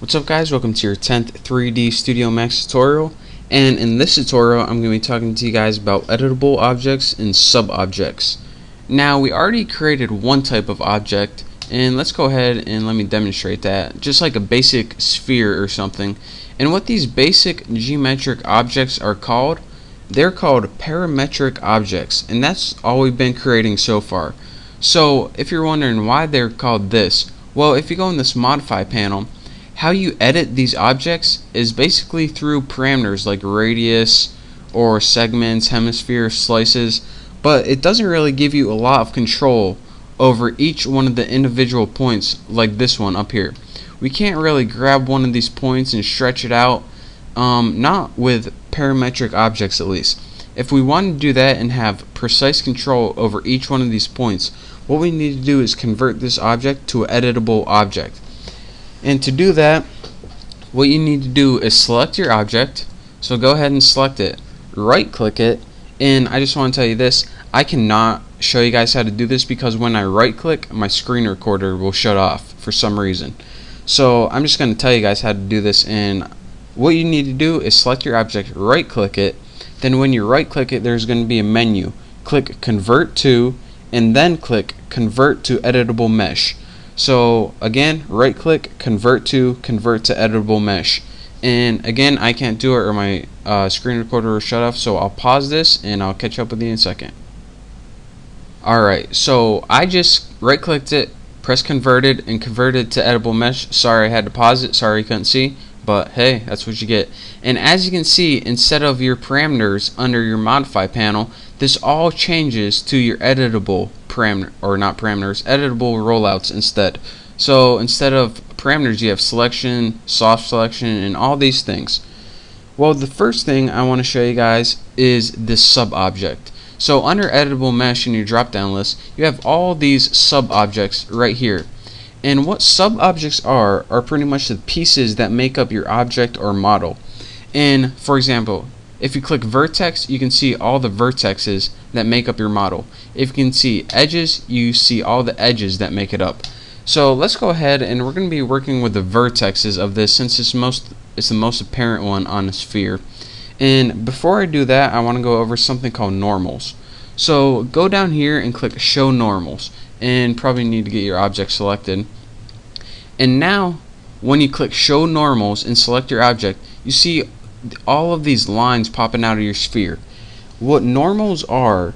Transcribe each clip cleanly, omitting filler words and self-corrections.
What's up guys, welcome to your 10th 3D Studio Max tutorial, and in this tutorial I'm going to be talking to you guys about editable objects and sub-objects. Now we already created one type of object, and let's go ahead and let me demonstrate that, just like a basic sphere or something. And what these basic geometric objects are called, they're called parametric objects, and that's all we've been creating so far. So if you're wondering why they're called this, well, if you go in this modify panel, how you edit these objects is basically through parameters like radius or segments, hemisphere, slices, but it doesn't really give you a lot of control over each one of the individual points like this one up here. We can't really grab one of these points and stretch it out, not with parametric objects at least. If we want to do that and have precise control over each one of these points, what we need to do is convert this object to an editable object. And to do that, what you need to do is select your object. So go ahead and select it, right click it, and I just want to tell you this, I cannot show you guys how to do this because when I right click, my screen recorder will shut off for some reason. So I'm just going to tell you guys how to do this, and what you need to do is select your object, right click it, then when you right click it there's going to be a menu. Click convert to, and then click convert to editable mesh. So again, right click, convert to editable mesh. And again, I can't do it or my screen recorder will shut off, so I'll pause this and I'll catch up with you in a second. Alright, so I just right clicked it, press converted, and converted to editable mesh. Sorry I had to pause it, sorry you couldn't see, but hey, that's what you get. And as you can see, instead of your parameters under your modify panel, this all changes to your editable parameter, or not parameters, editable rollouts instead. So instead of parameters you have selection, soft selection, and all these things. Well, the first thing I want to show you guys is this sub object. So under editable mesh in your drop down list, you have all these sub objects right here. And what sub objects are pretty much the pieces that make up your object or model. And for example, if you click vertex, you can see all the vertexes that make up your model. If you can see edges, you see all the edges that make it up. So let's go ahead and we're going to be working with the vertexes of this since it's the most apparent one on a sphere. And before I do that, I want to go over something called normals. So go down here and click show normals, and probably need to get your object selected. And now when you click show normals and select your object, you see all of these lines popping out of your sphere. What normals are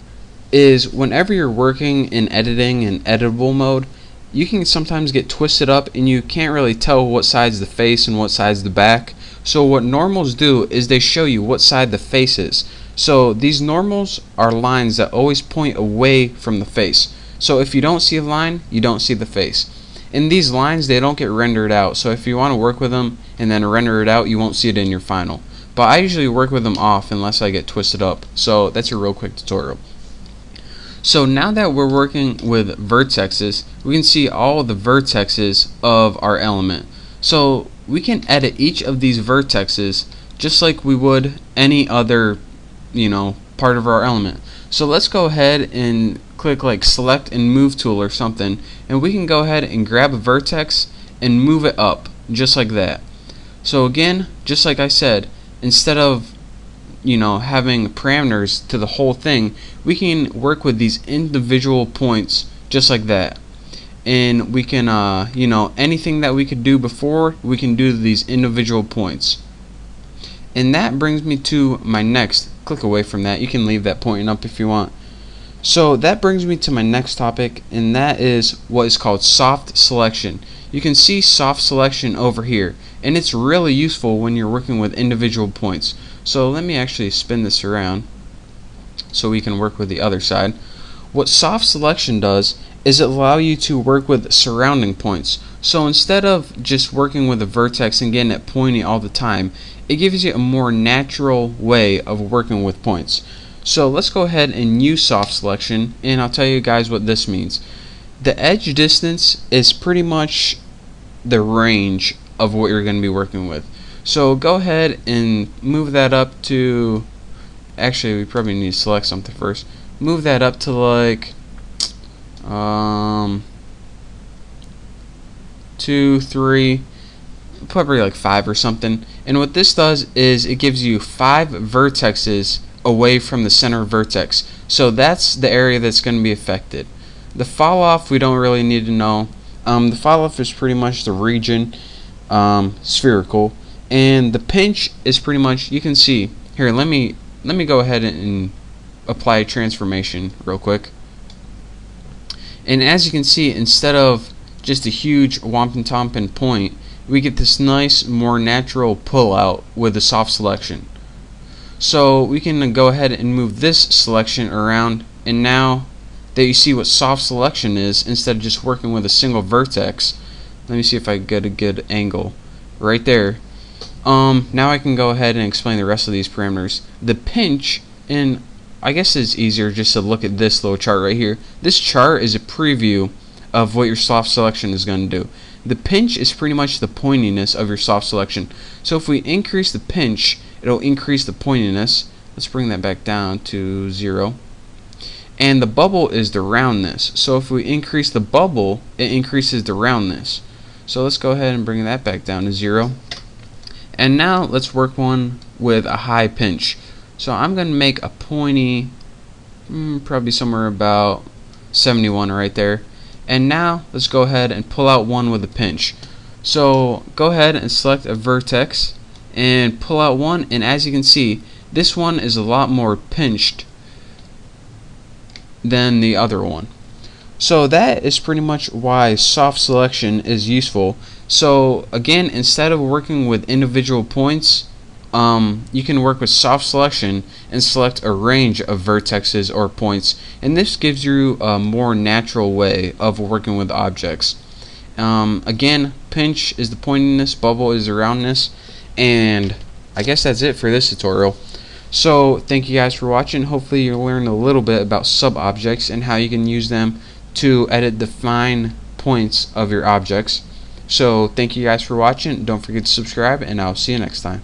is whenever you're working in editing in editable mode, you can sometimes get twisted up and you can't really tell what side's the face and what side's the back. So what normals do is they show you what side the face is. So these normals are lines that always point away from the face. So if you don't see a line, you don't see the face. And these lines, they don't get rendered out. So if you want to work with them and then render it out, you won't see it in your final. But I usually work with them off unless I get twisted up. So that's a real quick tutorial. So now that we're working with vertexes, we can see all of the vertexes of our element. So we can edit each of these vertexes just like we would any other, part of our element. So let's go ahead and click like select and move tool or something, and we can go ahead and grab a vertex and move it up just like that. So again, just like I said, instead of having parameters to the whole thing, we can work with these individual points just like that. And we can anything that we could do before, we can do these individual points. And that brings me to my next, click away from that, you can leave that pointing up if you want. So that brings me to my next topic, and that is what is called soft selection. You can see soft selection over here, and it's really useful when you're working with individual points. So let me actually spin this around so we can work with the other side. What soft selection does is it allow you to work with surrounding points. So instead of just working with a vertex and getting it pointy all the time, it gives you a more natural way of working with points. So let's go ahead and use soft selection, and I'll tell you guys what this means. The edge distance is pretty much the range of what you're going to be working with. So go ahead and move that up to, actually we probably need to select something first. Move that up to like 2, 3, probably like 5 or something. And what this does is it gives you 5 vertexes away from the center vertex. So that's the area that's going to be affected. The fall off we don't really need to know. The fall off is pretty much the region, spherical, and the pinch is pretty much, you can see here. Let me go ahead and apply a transformation real quick. And as you can see, instead of just a huge whomping tomping point, we get this nice, more natural pull out with a soft selection. So we can go ahead and move this selection around, and now that you see what soft selection is, instead of just working with a single vertex, let me see if I get a good angle right there. Now I can go ahead and explain the rest of these parameters. The pinch, and I guess it's easier just to look at this little chart right here. This chart is a preview of what your soft selection is going to do. The pinch is pretty much the pointiness of your soft selection. So if we increase the pinch, it'll increase the pointiness. Let's bring that back down to 0. And the bubble is the roundness. So if we increase the bubble, it increases the roundness. So let's go ahead and bring that back down to 0. And now let's work one with a high pinch. So I'm going to make a pointy, probably somewhere about 71 right there. And now let's go ahead and pull out one with a pinch. So go ahead and select a vertex and pull out one, and as you can see, this one is a lot more pinched than the other one. So that is pretty much why soft selection is useful. So again, instead of working with individual points, you can work with soft selection and select a range of vertexes or points, and this gives you a more natural way of working with objects. Again, pinch is the pointiness, bubble is the roundness, and I guess that's it for this tutorial. So thank you guys for watching. Hopefully you learned a little bit about sub-objects and how you can use them to edit the fine points of your objects. So thank you guys for watching. Don't forget to subscribe, and I'll see you next time.